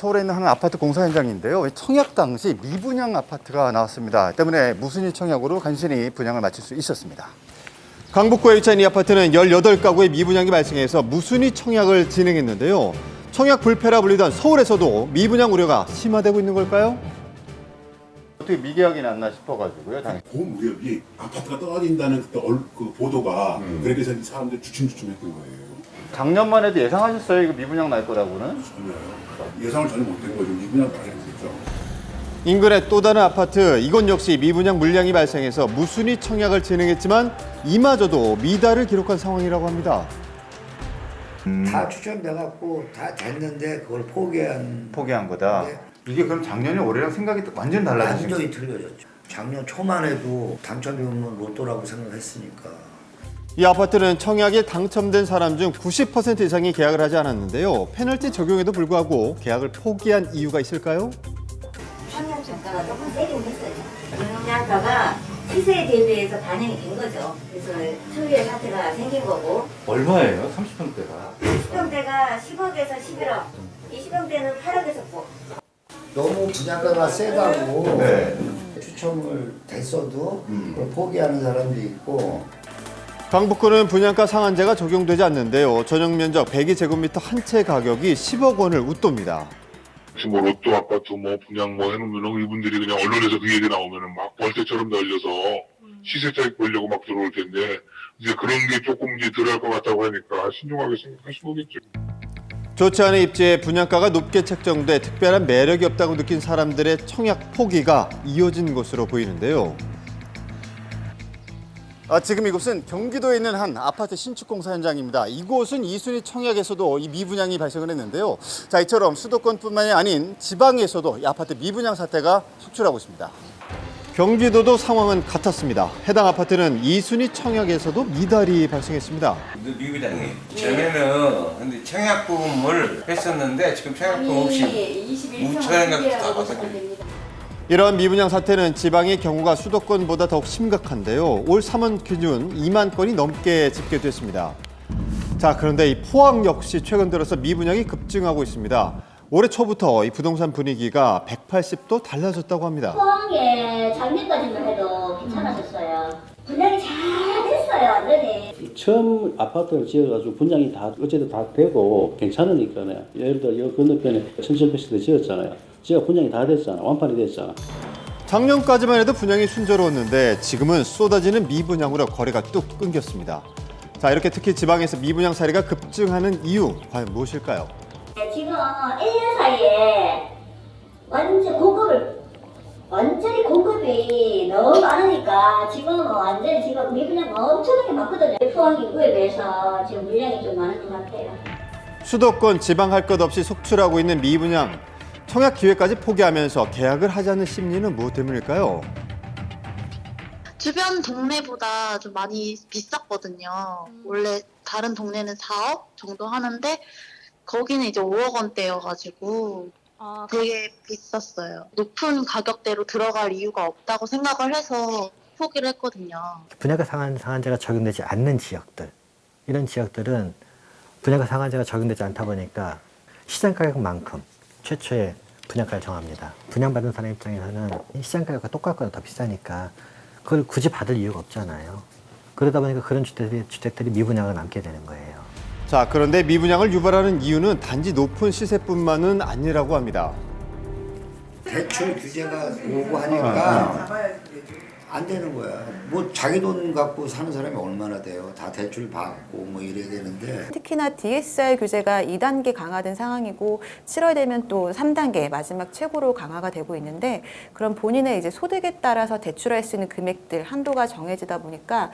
서울에 있는 한 아파트 공사 현장인데요. 청약 당시 미분양 아파트가 나왔습니다. 때문에 무순위 청약으로 간신히 분양을 마칠 수 있었습니다. 강북구에 위치한 이 아파트는 18가구의 미분양이 발생해서 무순위 청약을 진행했는데요. 청약 불패라 불리던 서울에서도 미분양 우려가 심화되고 있는 걸까요? 어떻게 미계약이 났나 싶어가지고요. 보험 무렵이 아파트가 떨어진다는 그 보도가 그렇게 해서 사람들이 주춤주춤했던 거예요. 작년만 해도 예상하셨어요? 이거 미분양 날 거라고는? 전혀요. 예상을 전혀 못한 거죠. 미분양 발생했죠. 인근의 또 다른 아파트, 이곳 역시 미분양 물량이 발생해서 무순위 청약을 진행했지만 이마저도 미달을 기록한 상황이라고 합니다. 다 추천돼갖고 다 됐는데 그걸 포기한 거다. 네. 이게 그럼 작년에 올해랑 생각이 완전 달라졌어요? 완전히 틀려졌죠. 작년 초만 해도 당첨이 없는 로또라고 생각했으니까. 이 아파트는 청약에 당첨된 사람 중 90% 이상이 계약을 하지 않았는데요. 페널티 적용에도 불구하고 계약을 포기한 이유가 있을까요? 청약 단가가 조금 세긴 했어요. 분양가가 시세에 대비해서 반영이 된 거죠. 그래서 초유의 사태가 생긴 거고. 얼마예요? 30평대가? 30평대가 10억에서 11억, 20평대는 8억에서 9억. 너무 분양가가 세다고 네. 추첨을 됐어도 그걸 포기하는 사람도 있고. 강북구는 분양가 상한제가 적용되지 않는데요. 전용 면적 102제곱미터 한 채 가격이 10억 원을 웃돕니다. 혹시 뭐 로또 아파트 뭐 분양 뭐 해놓으면 이분들이 그냥 언론에서 그 얘기 나오면은 막 벌떼처럼 달려서 시세 차익 보려고 막 들어올 텐데 이제 그런 게 조금 이제 들어갈 것 같다고 하니까 신중하게 생각하신 거겠죠. 좋지 않은 입지에 분양가가 높게 책정돼 특별한 매력이 없다고 느낀 사람들의 청약 포기가 이어진 것으로 보이는데요. 지금 이곳은 경기도에 있는 한 아파트 신축 공사 현장입니다. 이곳은 이순위 청약에서도 이 미분양이 발생을 했는데요. 자, 이처럼 수도권뿐만이 아닌 지방에서도 이 아파트 미분양 사태가 속출하고 있습니다. 경기도도 상황은 같았습니다. 해당 아파트는 이순위 청약에서도 미달이 발생했습니다. 미분양이 전에는 근데 청약 부분을 했었는데 지금 청약 부분 없이 무청약 다 받았거든요. 이런 미분양 사태는 지방의 경우가 수도권보다 더욱 심각한데요. 올 3월 기준 2만 건이 넘게 집계됐습니다. 자, 그런데 이 포항 역시 최근 들어서 미분양이 급증하고 있습니다. 올해 초부터 이 부동산 분위기가 180도 달라졌다고 합니다. 포항에 작년까지만 해도 괜찮아졌어요. 분양이 잘 됐어요, 완전히. 처음 아파트를 지어가지고 분양이 다 어쨌든 다 되고 괜찮으니까요. 예를 들어 여 건너편에 천천백시대 지었잖아요. 지가 분양이 다 됐잖아. 완판이 됐잖아. 작년까지만 해도 분양이 순조로웠는데 지금은 쏟아지는 미분양으로 거래가 뚝 끊겼습니다. 자, 이렇게 특히 지방에서 미분양 사례가 급증하는 이유 과연 무엇일까요? 지금 1년 사이에 완전히 공급이 너무 많으니까 지금 완전히 지금 미분양 엄청나게 많거든요. 포항 인구에 비해서 지금 물량이 좀 많은 것 같아요. 수도권 지방 할 것 없이 속출하고 있는 미분양. 청약 기회까지 포기하면서 계약을 하자는 심리는 무엇 때문일까요? 주변 동네보다 좀 많이 비쌌거든요. 원래 다른 동네는 4억 정도 하는데 거기는 이제 5억 원대여가지고 되게 비쌌어요. 높은 가격대로 들어갈 이유가 없다고 생각을 해서 포기를 했거든요. 분양가 상한제가 적용되지 않는 지역들, 이런 지역들은 분양가 상한제가 적용되지 않다 보니까 시장 가격만큼 최초의 분양가를 정합니다. 분양받은 사람 입장에서는 시장 가격과 똑같거나 더 비싸니까 그걸 굳이 받을 이유가 없잖아요. 그러다 보니까 그런 주택들이 미분양을 남게 되는 거예요. 자, 그런데 미분양을 유발하는 이유는 단지 높은 시세뿐만은 아니라고 합니다. 대출 규제가 오고 하니까 안 되는 거야. 뭐 자기 돈 갖고 사는 사람이 얼마나 돼요. 다 대출 받고 뭐 이래야 되는데. 특히나 DSR 규제가 2단계 강화된 상황이고 7월 되면 또 3단계 마지막 최고로 강화가 되고 있는데 그런 본인의 이제 소득에 따라서 대출할 수 있는 금액들 한도가 정해지다 보니까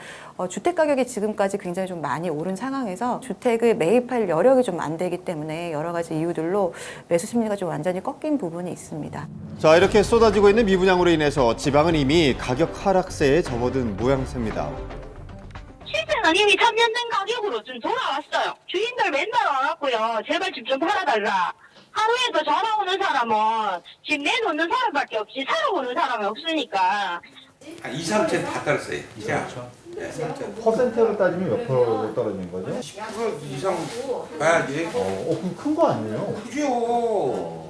주택 가격이 지금까지 굉장히 좀 많이 오른 상황에서 주택을 매입할 여력이 좀 안 되기 때문에 여러 가지 이유들로 매수 심리가 좀 완전히 꺾인 부분이 있습니다. 자, 이렇게 쏟아지고 있는 미분양으로 인해서 지방은 이미 가격 하락세에 접어든 모양새입니다. 시세는 이미 3년 된 가격으로 좀 돌아왔어요. 주인들 맨날 와갖고요. 제발 집 좀 팔아달라. 하루에도 전화 오는 사람은 집 내놓는 사람밖에 없지 사러 오는 사람이 없으니까. 한 2, 3천 다 떨었어요. 이제. 네. 퍼센트로 따지면 몇 프로 떨어진 거죠? 10% 이상 봐야지. 그럼 큰 거 아니에요? 그죠.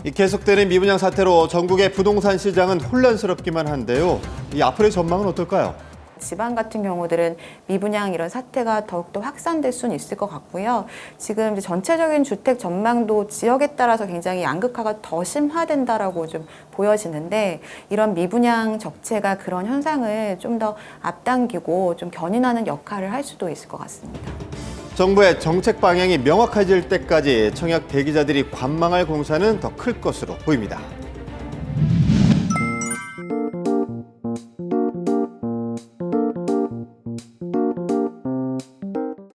이 계속되는 미분양 사태로 전국의 부동산 시장은 혼란스럽기만 한데요. 이 앞으로의 전망은 어떨까요? 지방 같은 경우들은 미분양 이런 사태가 더욱더 확산될 수는 있을 것 같고요. 지금 이제 전체적인 주택 전망도 지역에 따라서 굉장히 양극화가 더 심화된다라고 좀 보여지는데 이런 미분양 적체가 그런 현상을 좀 더 앞당기고 좀 견인하는 역할을 할 수도 있을 것 같습니다. 정부의 정책 방향이 명확해질 때까지 청약 대기자들이 관망할 공사는 더 클 것으로 보입니다.